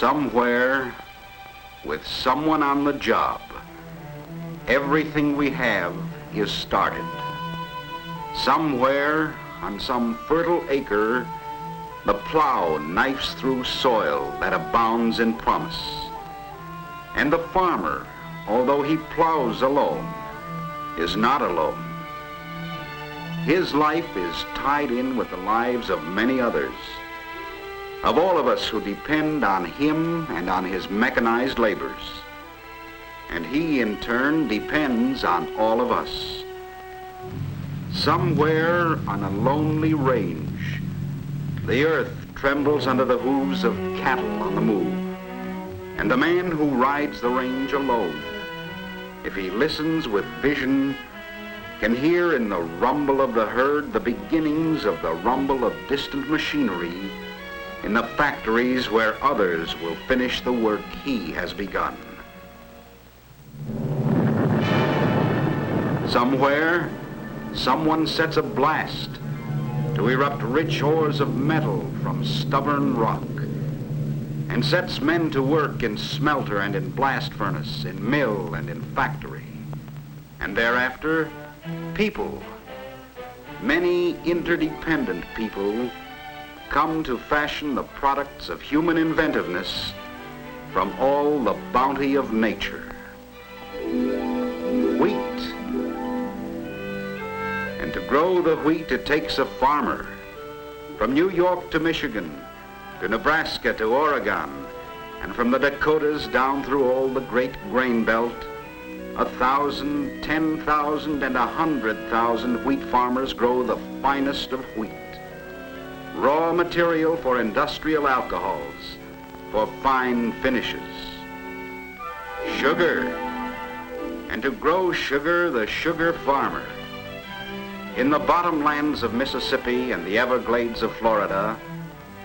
Somewhere, with someone on the job, everything we have is started. Somewhere, on some fertile acre, the plow knifes through soil that abounds in promise. And the farmer, although he plows alone, is not alone. His life is tied in with the lives of many others, of all of us who depend on him and on his mechanized labors. And he, in turn, depends on all of us. Somewhere on a lonely range, the earth trembles under the hooves of cattle on the move. And the man who rides the range alone, if he listens with vision, can hear in the rumble of the herd the beginnings of the rumble of distant machinery in the factories where others will finish the work he has begun. Somewhere, someone sets a blast to erupt rich ores of metal from stubborn rock, and sets men to work in smelter and in blast furnace, in mill and in factory. And thereafter, people, many interdependent people, come to fashion the products of human inventiveness from all the bounty of nature. Wheat. And to grow the wheat, it takes a farmer. From New York to Michigan, to Nebraska to Oregon, and from the Dakotas down through all the great grain belt, 1,000, 10,000, and 100,000 wheat farmers grow the finest of wheat. Raw material for industrial alcohols, for fine finishes. Sugar. And to grow sugar, the sugar farmer. In the bottomlands of Mississippi and the Everglades of Florida,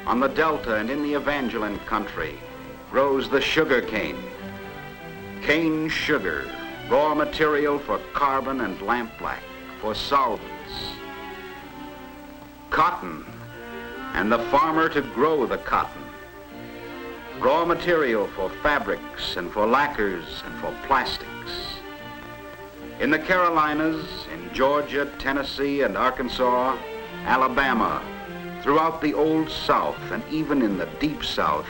on the Delta and in the Evangeline country, grows the sugar cane. Cane sugar, raw material for carbon and lampblack, for solvents. Cotton, and the farmer to grow the cotton. Raw material for fabrics and for lacquers and for plastics. In the Carolinas, in Georgia, Tennessee, and Arkansas, Alabama, throughout the Old South, and even in the Deep South,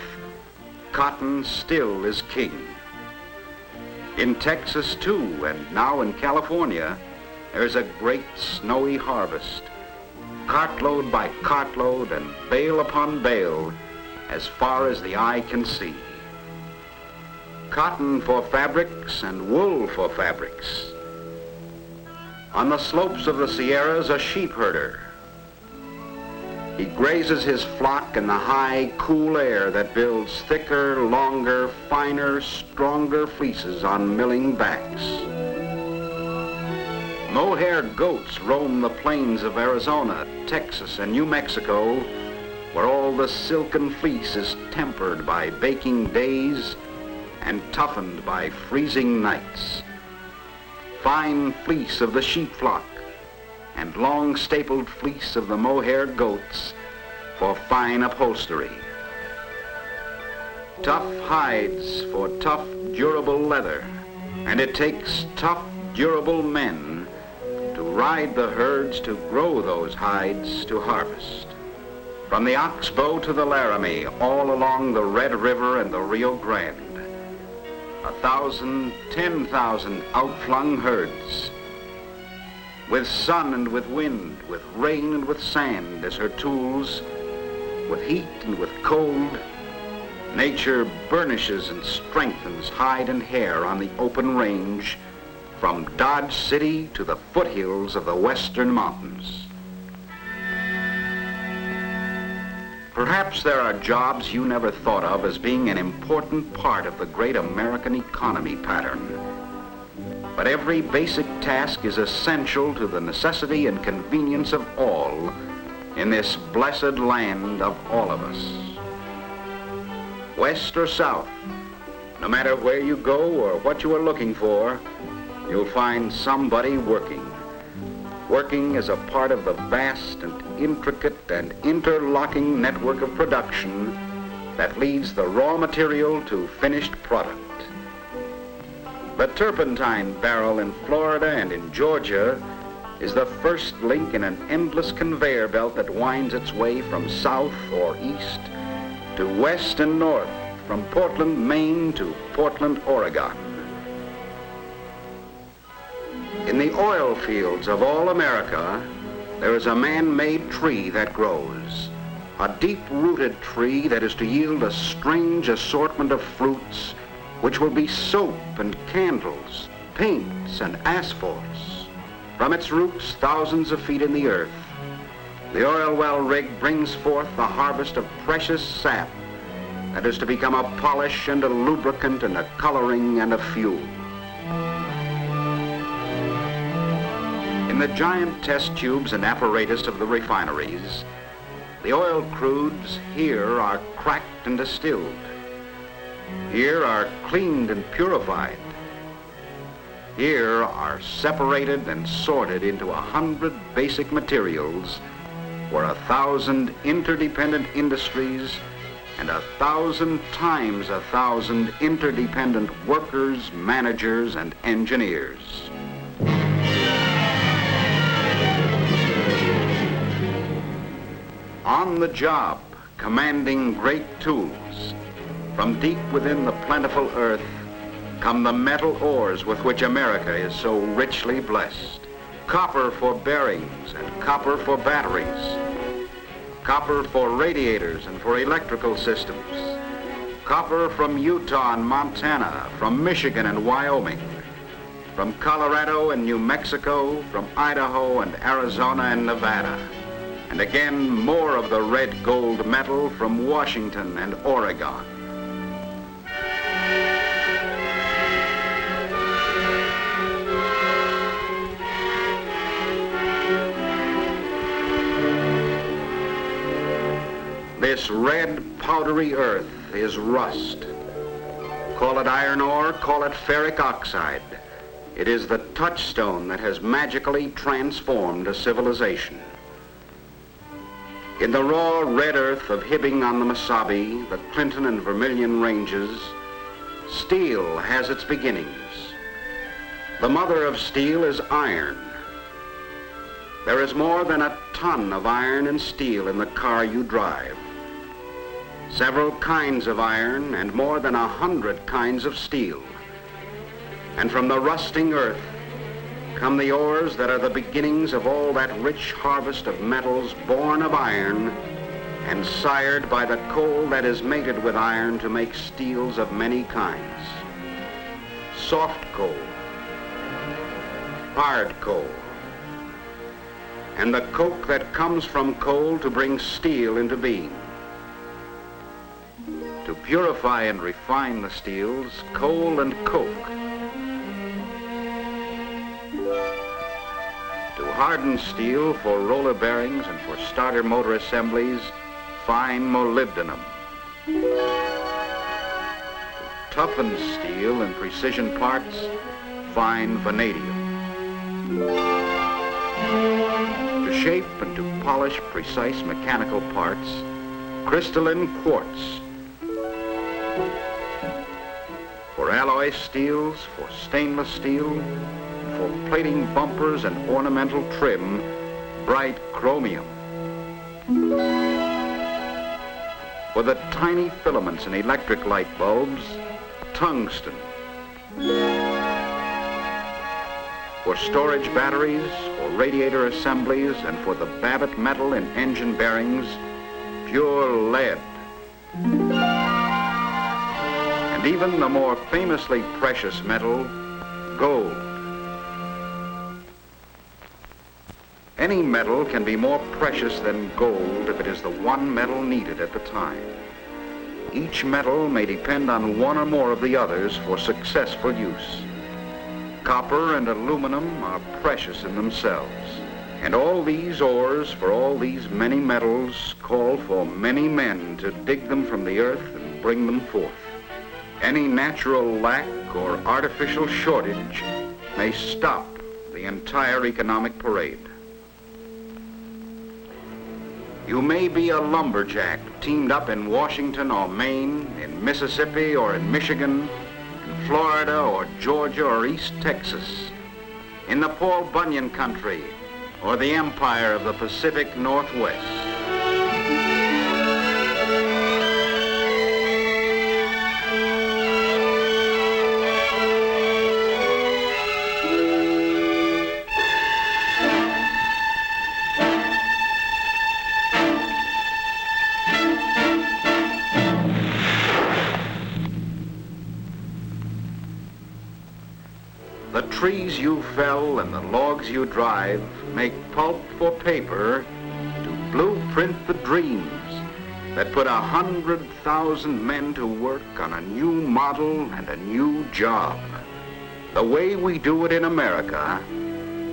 cotton still is king. In Texas, too, and now in California, there's a great snowy harvest, cartload by cartload and bale upon bale, as far as the eye can see. Cotton for fabrics and wool for fabrics. On the slopes of the Sierras, a sheep herder. He grazes his flock in the high, cool air that builds thicker, longer, finer, stronger fleeces on milling backs. Mohair goats roam the plains of Arizona, Texas, and New Mexico, where all the silken fleece is tempered by baking days and toughened by freezing nights. Fine fleece of the sheep flock and long stapled fleece of the mohair goats for fine upholstery. Tough hides for tough, durable leather, and it takes tough, durable men to ride the herds to grow those hides to harvest. From the Oxbow to the Laramie, all along the Red River and the Rio Grande, 1,000, 10,000 outflung herds. With sun and with wind, with rain and with sand as her tools, with heat and with cold, nature burnishes and strengthens hide and hair on the open range from Dodge City to the foothills of the Western Mountains. Perhaps there are jobs you never thought of as being an important part of the great American economy pattern. But every basic task is essential to the necessity and convenience of all in this blessed land of all of us. West or south, no matter where you go or what you are looking for, you'll find somebody working as a part of the vast and intricate and interlocking network of production that leads the raw material to finished product. The turpentine barrel in Florida and in Georgia is the first link in an endless conveyor belt that winds its way from south or east to west and north, from Portland, Maine to Portland, Oregon. In the oil fields of all America, there is a man-made tree that grows, a deep-rooted tree that is to yield a strange assortment of fruits which will be soap and candles, paints and asphalts. From its roots, thousands of feet in the earth, the oil well rig brings forth the harvest of precious sap that is to become a polish and a lubricant and a coloring and a fuel. In the giant test tubes and apparatus of the refineries, the oil crudes here are cracked and distilled. Here are cleaned and purified. Here are separated and sorted into 100 basic materials for 1,000 interdependent industries and 1,000 times 1,000 interdependent workers, managers, and engineers. On the job, commanding great tools, from deep within the plentiful earth come the metal ores with which America is so richly blessed. Copper for bearings and copper for batteries. Copper for radiators and for electrical systems. Copper from Utah and Montana, from Michigan and Wyoming, from Colorado and New Mexico, from Idaho and Arizona and Nevada. And again, more of the red gold metal from Washington and Oregon. This red, powdery earth is rust. Call it iron ore, call it ferric oxide. It is the touchstone that has magically transformed a civilization. In the raw red earth of Hibbing on the Mesabi, the Clinton and Vermilion Ranges, steel has its beginnings. The mother of steel is iron. There is more than a ton of iron and steel in the car you drive. Several kinds of iron and more than 100 kinds of steel. And from the rusting earth come the ores that are the beginnings of all that rich harvest of metals born of iron and sired by the coal that is mated with iron to make steels of many kinds. Soft coal, hard coal, and the coke that comes from coal to bring steel into being. To purify and refine the steels, coal and coke. To harden steel for roller bearings and for starter motor assemblies, fine molybdenum. To toughen steel in precision parts, fine vanadium. To shape and to polish precise mechanical parts, crystalline quartz. For alloy steels, for stainless steel, for plating bumpers and ornamental trim, bright chromium. For the tiny filaments in electric light bulbs, tungsten. For storage batteries, for radiator assemblies, and for the Babbitt metal in engine bearings, pure lead. And even the more famously precious metal, gold. Any metal can be more precious than gold if it is the one metal needed at the time. Each metal may depend on one or more of the others for successful use. Copper and aluminum are precious in themselves. And all these ores for all these many metals call for many men to dig them from the earth and bring them forth. Any natural lack or artificial shortage may stop the entire economic parade. You may be a lumberjack teamed up in Washington or Maine, in Mississippi or in Michigan, in Florida or Georgia or East Texas, in the Paul Bunyan country or the empire of the Pacific Northwest. The trees you fell and the logs you drive make pulp for paper to blueprint the dreams that put 100,000 men to work on a new model and a new job. The way we do it in America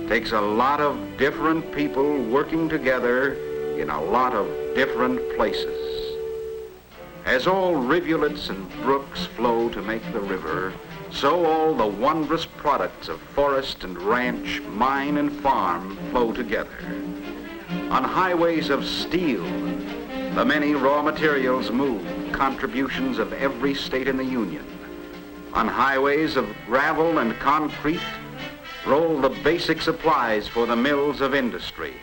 takes a lot of different people working together in a lot of different places. As all rivulets and brooks flow to make the river, so all the wondrous products of forest and ranch, mine and farm flow together. On highways of steel, the many raw materials move, contributions of every state in the Union. On highways of gravel and concrete, roll the basic supplies for the mills of industry.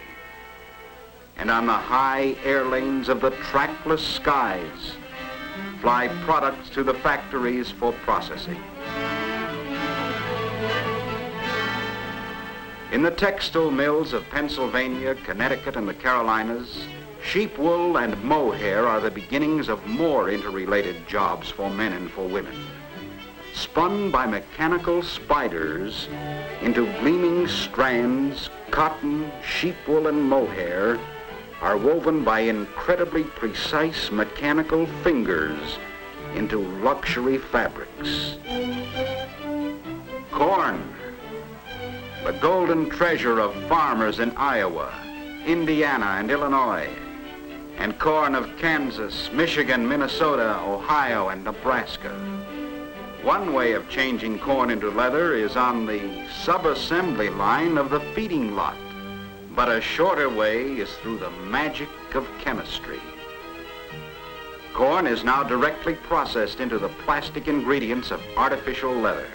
And on the high air lanes of the trackless skies, fly products to the factories for processing. In the textile mills of Pennsylvania, Connecticut, and the Carolinas, sheep wool and mohair are the beginnings of more interrelated jobs for men and for women. Spun by mechanical spiders into gleaming strands, cotton, sheep wool, and mohair are woven by incredibly precise mechanical fingers into luxury fabrics. Corn, the golden treasure of farmers in Iowa, Indiana, and Illinois, and corn of Kansas, Michigan, Minnesota, Ohio, and Nebraska. One way of changing corn into leather is on the sub-assembly line of the feeding lot, but a shorter way is through the magic of chemistry. Corn is now directly processed into the plastic ingredients of artificial leather.